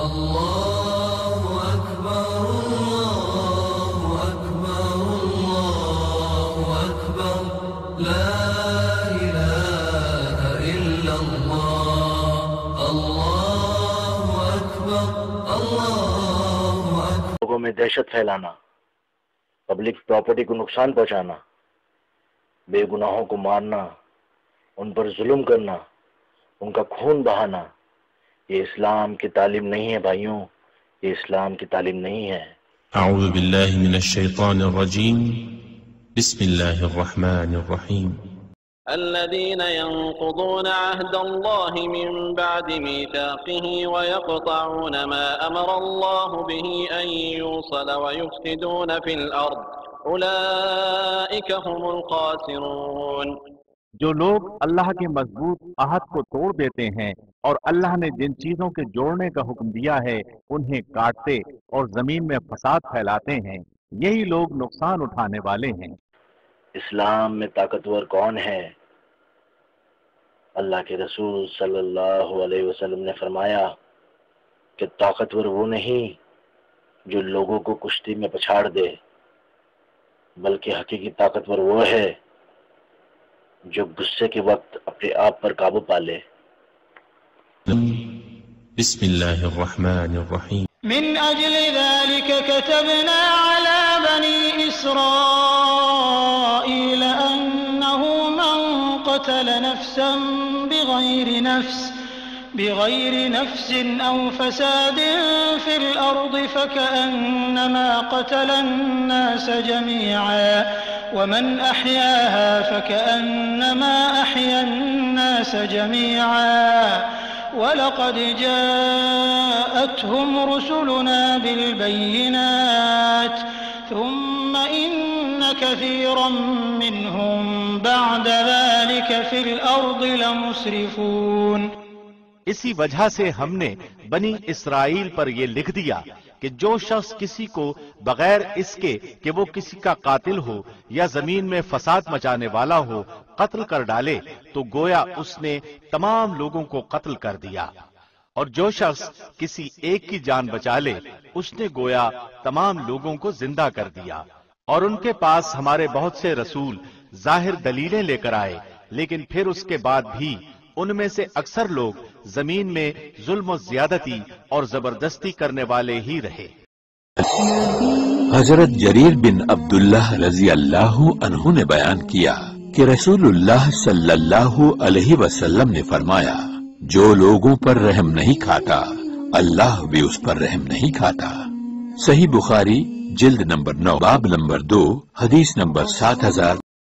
اللہ اکبر اللہ اکبر اللہ اکبر لا الہ الا اللہ اللہ اکبر اللہ اکبر۔ لوگوں میں دہشت پھیلانا، پبلک پراپرٹی کو نقصان پہنچانا، بے گناہوں کو مارنا، ان پر ظلم کرنا، ان کا خون بہانا، یہ اسلام کی تعلیم نہیں ہے بھائیوں، یہ اسلام کی تعلیم نہیں ہے۔ اعوذ باللہ من الشیطان الرجیم، بسم اللہ الرحمن الرحیم۔ الذين ينقضون عهد الله من بعد ميثاقه ويقطعون ما أمر الله به أن يوصل ويفسدون في الأرض أولئك هم الخاسرون۔ جو لوگ اللہ کے مضبوط عہد کو توڑ دیتے ہیں اور اللہ نے جن چیزوں کے جوڑنے کا حکم دیا ہے انہیں کاٹتے اور زمین میں فساد پھیلاتے ہیں، یہی لوگ نقصان اٹھانے والے ہیں۔ اسلام میں طاقتور کون ہے؟ اللہ کے رسول صلی اللہ علیہ وسلم نے فرمایا کہ طاقتور وہ نہیں جو لوگوں کو کشتی میں پچھاڑ دے، بلکہ حقیقی طاقتور وہ ہے جو غصے کے وقت اپنے آپ پر قابو پا لے۔ بسم اللہ الرحمن الرحیم۔ من اجل ذلك كتبنا على بني اسرائيل انه من قتل نفسا بغير نفس او فساد في الارض فكأنما قتل الناس جميعا ومن احياها فكأنما احيا الناس جميعا وَلَقَدْ جَاءَتْهُمْ رُسُلُنَا بِالْبَيِّنَاتِ ثُمَّ إِنَّ كَثِيرًا مِّنْهُمْ بَعْدَ ذَلِكَ فِي الْأَرْضِ لَمُسْرِفُونَ۔ اسی وجہ سے ہم نے بنی اسرائیل پر یہ لکھ دیا کہ جو شخص کسی کو بغیر اس کے کہ وہ کسی کا قاتل ہو یا زمین میں فساد مچانے والا ہو قتل کر ڈالے تو گویا اس نے تمام لوگوں کو قتل کر دیا، اور جو شخص کسی ایک کی جان بچا لے اس نے گویا تمام لوگوں کو زندہ کر دیا۔ اور ان کے پاس ہمارے بہت سے رسول ظاہر دلیلیں لے کر آئے، لیکن پھر اس کے بعد بھی ان میں سے اکثر لوگ زمین میں ظلم و زیادتی اور زبردستی کرنے والے ہی رہے۔ حضرت جریر بن عبداللہ رضی اللہ عنہ نے بیان کیا کہ رسول اللہ صلی اللہ علیہ وسلم نے فرمایا، جو لوگوں پر رحم نہیں کھاتا اللہ بھی اس پر رحم نہیں کھاتا۔ صحیح بخاری جلد نمبر 9 باب نمبر 2 حدیث نمبر 7000